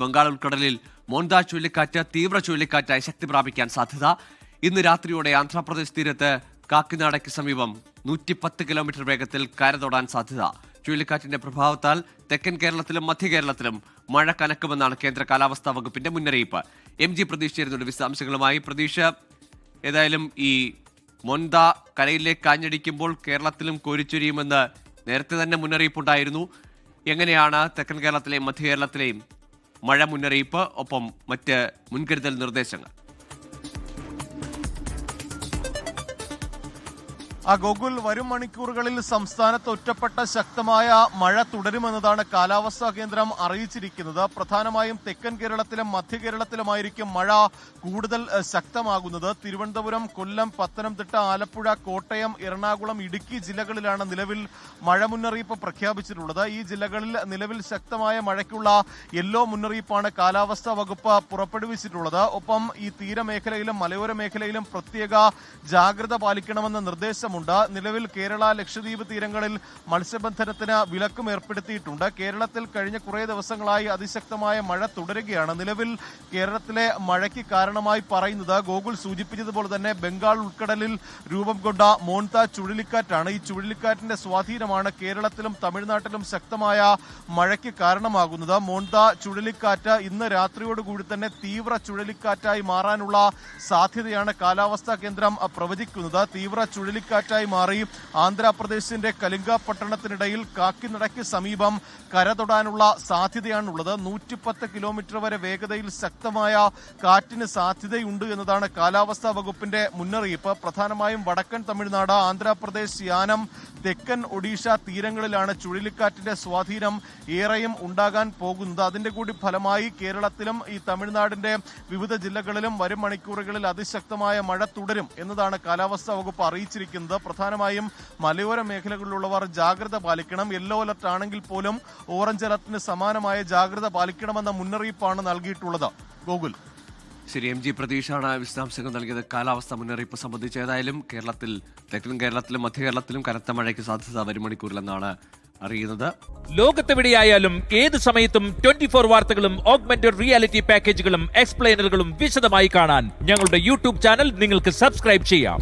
ബംഗാൾ ഉൾക്കടലിൽ മോന്ത ചുഴലിക്കാറ്റ് തീവ്ര ചുഴലിക്കാറ്റായി ശക്തി പ്രാപിക്കാൻ സാധ്യത. ഇന്ന് രാത്രിയോടെ ആന്ധ്രാപ്രദേശ് തീരത്ത് കാക്കിനാടയ്ക്ക് സമീപം 110 കിലോമീറ്റർ വേഗത്തിൽ കരതൊടാൻ സാധ്യത. ചുഴലിക്കാറ്റിന്റെ പ്രഭാവത്താൽ തെക്കൻ കേരളത്തിലും മധ്യ കേരളത്തിലും മഴ കനക്കുമെന്നാണ് കേന്ദ്ര കാലാവസ്ഥാ വകുപ്പിന്റെ മുന്നറിയിപ്പ്. MG പ്രതീക്ഷ ചേരുന്നുണ്ട് വിശദാംശങ്ങളുമായി. പ്രതീക്ഷ, ഏതായാലും ഈ മൊന്ത കരയിലേക്ക് കാഞ്ഞടിക്കുമ്പോൾ കേരളത്തിലും കോരിച്ചൊരിയുമെന്ന് നേരത്തെ തന്നെ മുന്നറിയിപ്പുണ്ടായിരുന്നു. എങ്ങനെയാണ് തെക്കൻ കേരളത്തിലെയും മധ്യ കേരളത്തിലെയും മഴ മുന്നറിയിപ്പ്, ഒപ്പം മറ്റ് മുൻകരുതൽ നിർദ്ദേശങ്ങൾ? ഗോകുൽ, വരും മണിക്കൂറുകളിൽ സംസ്ഥാനത്ത് ഒറ്റപ്പെട്ട ശക്തമായ മഴ തുടരുമെന്നതാണ് കാലാവസ്ഥാ കേന്ദ്രം അറിയിച്ചിരിക്കുന്നത്. പ്രധാനമായും തെക്കൻ കേരളത്തിലും മധ്യ കേരളത്തിലുമായിരിക്കും മഴ കൂടുതൽ ശക്തമാകുന്നത്. തിരുവനന്തപുരം, കൊല്ലം, പത്തനംതിട്ട, ആലപ്പുഴ, കോട്ടയം, എറണാകുളം, ഇടുക്കി ജില്ലകളിലാണ് നിലവിൽ മഴ മുന്നറിയിപ്പ് പ്രഖ്യാപിച്ചിട്ടുള്ളത്. ഈ ജില്ലകളിൽ നിലവിൽ ശക്തമായ മഴയ്ക്കുള്ള യെല്ലോ മുന്നറിയിപ്പാണ് കാലാവസ്ഥാ വകുപ്പ് പുറപ്പെടുവിച്ചിട്ടുള്ളത്. ഒപ്പം ഈ തീരമേഖലയിലും മലയോര മേഖലയിലും പ്രത്യേക ജാഗ്രത പാലിക്കണമെന്ന നിർദ്ദേശം. നിലവിൽ കേരള, ലക്ഷദ്വീപ് തീരങ്ങളിൽ മത്സ്യബന്ധനത്തിന് വിലക്കും ഏർപ്പെടുത്തിയിട്ടുണ്ട്. കേരളത്തിൽ കഴിഞ്ഞ കുറേ ദിവസങ്ങളായി അതിശക്തമായ മഴ തുടരുകയാണ്. നിലവിൽ കേരളത്തിലെ മഴയ്ക്ക് കാരണമായി പറയുന്നത് ഗോകുൽ സൂചിപ്പിച്ചതുപോലെ തന്നെ ബംഗാൾ ഉൾക്കടലിൽ രൂപം കൊണ്ട മോന്ത ചുഴലിക്കാറ്റാണ്. ഈ ചുഴലിക്കാറ്റിന്റെ സ്വാധീനമാണ് കേരളത്തിലും തമിഴ്നാട്ടിലും ശക്തമായ മഴയ്ക്ക് കാരണമാകുന്നത്. മോന്ത ചുഴലിക്കാറ്റ് ഇന്ന് രാത്രിയോടുകൂടി തന്നെ തീവ്ര ചുഴലിക്കാറ്റായി മാറാനുള്ള സാധ്യതയാണ് കാലാവസ്ഥാ കേന്ദ്രം പ്രവചിക്കുന്നത്. തീവ്ര ചുഴലിക്കാറ്റായി മാറി ആന്ധ്രാപ്രദേശിന്റെ കലിംഗ പട്ടണത്തിനിടയിൽ കാക്കിനടയ്ക്ക് സമീപം കരതൊടാനുള്ള സാധ്യതയാണുള്ളത്. 110 കിലോമീറ്റർ വരെ വേഗതയിൽ ശക്തമായ കാറ്റിന് സാധ്യതയുണ്ട് എന്നതാണ് കാലാവസ്ഥാ വകുപ്പിന്റെ മുന്നറിയിപ്പ്. പ്രധാനമായും വടക്കൻ തമിഴ്നാട്, ആന്ധ്രാപ്രദേശ്, യാനം, തെക്കൻ ഒഡീഷ തീരങ്ങളിലാണ് ചുഴലിക്കാറ്റിന്റെ സ്വാധീനം ഏറെയും ഉണ്ടാകാൻ പോകുന്നത്. അതിന്റെ കൂടി ഫലമായി കേരളത്തിലും ഈ തമിഴ്നാടിന്റെ വിവിധ ജില്ലകളിലും വരും മണിക്കൂറുകളിൽ അതിശക്തമായ മഴ തുടരും എന്നതാണ് കാലാവസ്ഥാ വകുപ്പ് അറിയിച്ചിരിക്കുന്നത്. പ്രധാനമായും മലയോര മേഖലകളിലുള്ളവർ ജാഗ്രത പാലിക്കണം. യെല്ലോ അലർട്ട് ആണെങ്കിൽ പോലും ഓറഞ്ച് അലർട്ടിന് സമാനമായ ജാഗ്രത പാലിക്കണമെന്ന മുന്നറിയിപ്പാണ് നൽകിയിട്ടുള്ളത്. ഗോകുൽ, ശരി, MG പ്രതീക്ഷയാണ് വിശദാംശങ്ങൾ നൽകിയത് കാലാവസ്ഥാ മുന്നറിയിപ്പ് സംബന്ധിച്ച്. ഏതായാലും കേരളത്തിൽ, തെക്കൻ കേരളത്തിലും മധ്യ കേരളത്തിലും കനത്ത മഴയ്ക്ക് സാധ്യത വരും മണിക്കൂറിലെന്നാണ് അറിയുന്നത്. ലോകത്തെവിടെയായാലും ഏത് സമയത്തും 24 വാർത്തകളും ഓഗ്മെന്റഡ് റിയാലിറ്റി പാക്കേജുകളും എക്സ്പ്ലെയിനറുകളും വിശദമായി കാണാൻ ഞങ്ങളുടെ YouTube ചാനൽ നിങ്ങൾക്ക് സബ്സ്ക്രൈബ് ചെയ്യാം.